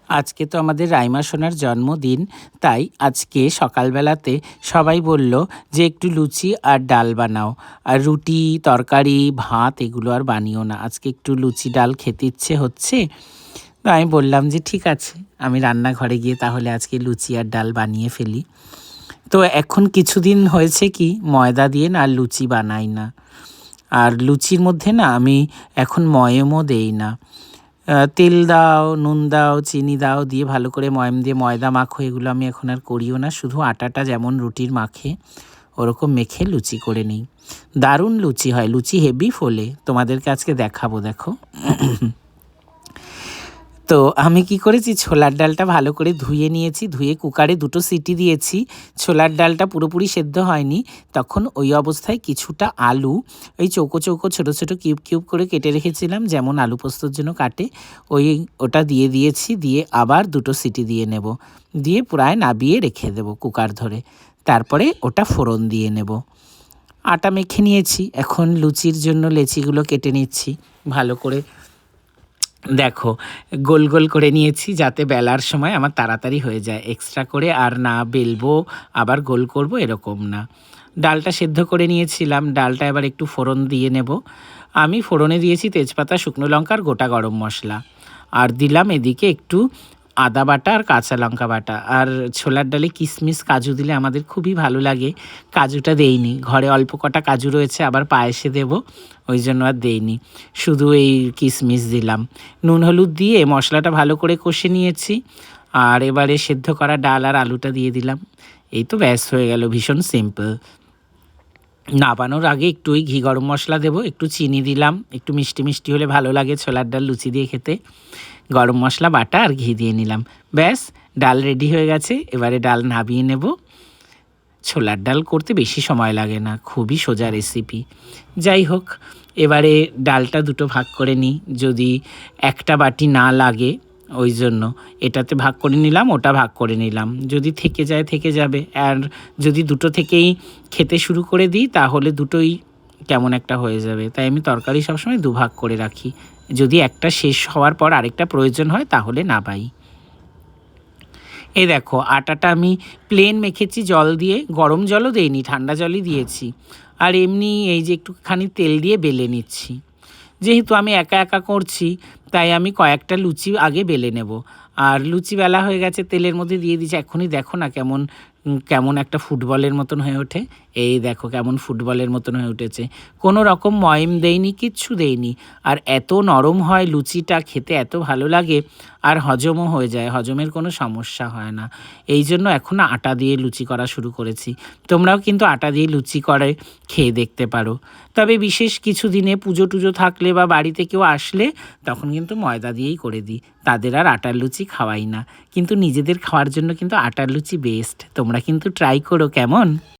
আজকে তো আমাদের রাইমা সোনার জন্মদিন, তাই আজকে সকালবেলাতে সবাই বলল যে একটু লুচি আর ডাল বানাও, আর রুটি তরকারি ভাত এগুলো আর বানিও না, আজকে একটু লুচি ডাল খেতে ইচ্ছে হচ্ছে। তো আমি বললাম যে ঠিক আছে, আমি রান্নাঘরে গিয়ে তাহলে আজকে লুচি আর ডাল বানিয়ে ফেলি। তো এখন কিছুদিন হয়েছে কি ময়দা দিয়ে না আর লুচি বানাই না, আর লুচির মধ্যে না আমি এখন ময়মও দেই না। তেল দাও, নুন দাও, চিনি দাও, দিয়ে ভালো করে ময়াম দিয়ে ময়দা মাখো, এগুলো আমি এখন আর করিও না। শুধু আটাটা যেমন রুটির মাখে ওরকম মেখে লুচি করে নিই। দারুণ লুচি হয়, লুচি হেভি ফোলে। তোমাদেরকে আজকে দেখাবো, দেখো। তো আমি কি করেছি, ছোলার ডালটা ভালো করে ধুয়ে নিয়েছি, ধুয়ে কুকারে 2টো সিটি দিয়েছি। ছোলার ডালটা পুরোপুরি সেদ্ধ হয়নি, তখন ওই অবস্থায় কিছুটা আলু ওই চৌকো চৌকো ছোটো ছোটো কিউব কিউব করে কেটে রেখেছিলাম, যেমন আলু পোস্তর জন্য কাটে, ওটা দিয়ে দিয়েছি। দিয়ে আবার 2টো সিটি দিয়ে নেব, দিয়ে প্রায় নাবিয়ে রেখে দেবো কুকার ধরে। তারপরে ওটা ফোড়ন দিয়ে নেব। আটা মেখে নিয়েছি, এখন লুচির জন্য লেচিগুলো কেটে নিচ্ছি ভালো করে। দেখো, গোল গোল করে নিয়েছি যাতে বেলার সময় আমার তাড়াতাড়ি হয়ে যায়, এক্সট্রা করে আর না বেলবো আবার গোল করব এরকম না। ডালটা সেদ্ধ করে নিয়েছিলাম, ডালটা এবার একটু ফোড়ন দিয়ে নেব। আমি ফোড়নে দিয়েছি তেজপাতা, শুকনো লঙ্কা আর গোটা গরম মশলা, আর দিলাম এদিকে একটু আদা বাটা আর কাঁচা লঙ্কা বাটা। আর ছোলার ডালে কিশমিশ কাজু দিলে আমাদের খুবই ভালো লাগে, কাজুটা দেইনি, ঘরে অল্প কটা কাজু রয়েছে, আবার পায়েসে দেব, ওই জন্য আর দেইনি, শুধু এই কিশমিশ দিলাম। নুন হলুদ দিয়ে মশলাটা ভালো করে কষে নিয়েছি, আর এবারে সেদ্ধ করা ডাল আর আলুটা দিয়ে দিলাম। এই তো ব্যাস হয়ে গেল, ভীষণ সিম্পল। নাবানোর আগে একটু ওই ঘি গরম মশলা দেবো, একটু চিনি দিলাম, একটু মিষ্টি মিষ্টি হলে ভালো লাগে ছোলার ডাল লুচি দিয়ে খেতে। গরম মশলা বাটা আর ঘি দিয়ে নিলাম, ব্যাস ডাল রেডি হয়ে গেছে। এবারে ডাল নাবিয়ে নেব। ছোলার ডাল করতে বেশি সময় লাগে না, খুবই সোজা রেসিপি। যাই হোক, এবারে ডালটা 2টো ভাগ করে নিই, যদি একটা বাটি না লাগে ওই জন্য এটাতে ভাগ করে নিলাম, ওটা ভাগ করে নিলাম, যদি থেকে যায় থেকে যাবে। আর যদি 2টো থেকেই খেতে শুরু করে দিই তাহলে 2টোই কেমন একটা হয়ে যাবে, তাই আমি তরকারি সবসময় 2 ভাগ করে রাখি, যদি একটা শেষ হওয়ার পর আরেকটা প্রয়োজন হয় তাহলে নাবাই। এই দেখো, আটাটা আমি প্লেন মেখেছি জল দিয়ে, গরম জলও দেইনি, ঠান্ডা জলই দিয়েছি। আর এমনি এই যে একটুখানি তেল দিয়ে বেলে নিচ্ছি। যেহেতু আমি একা একা করছি, তাই আমি কয়েকটা লুচি আগে বেলে নেব। আর লুচি বেলা হয়ে গেছে, তেলের মধ্যে দিয়ে দিচ্ছি, এখনই দেখো না কেমন কেমন একটা ফুটবলের মতন হয়ে ওঠে। এই দেখো কেমন ফুটবলের মতন হয়ে উঠেছে, কোনো রকম ময়ম দেইনি, কিচ্ছু দেইনি। আর এত নরম হয় লুচিটা, খেতে এত ভালো লাগে, আর হজমও হয়ে যায়, হজমের কোনো সমস্যা হয় না। এই জন্য এখন আটা দিয়ে লুচি করা শুরু করেছি। তোমরাও কিন্তু আটা দিয়ে লুচি করে খেয়ে দেখতে পারো। তবে বিশেষ কিছু দিনে পুজো টুজো থাকলে বা বাড়িতে কেউ আসলে তখন কিন্তু ময়দা দিয়েই করে দিই, তাদের আর আটার লুচি খাওয়াই না। কিন্তু নিজেদের খাওয়ার জন্য কিন্তু আটার লুচি বেস্ট, তোমরা কিন্তু ট্রাই করো, কেমন?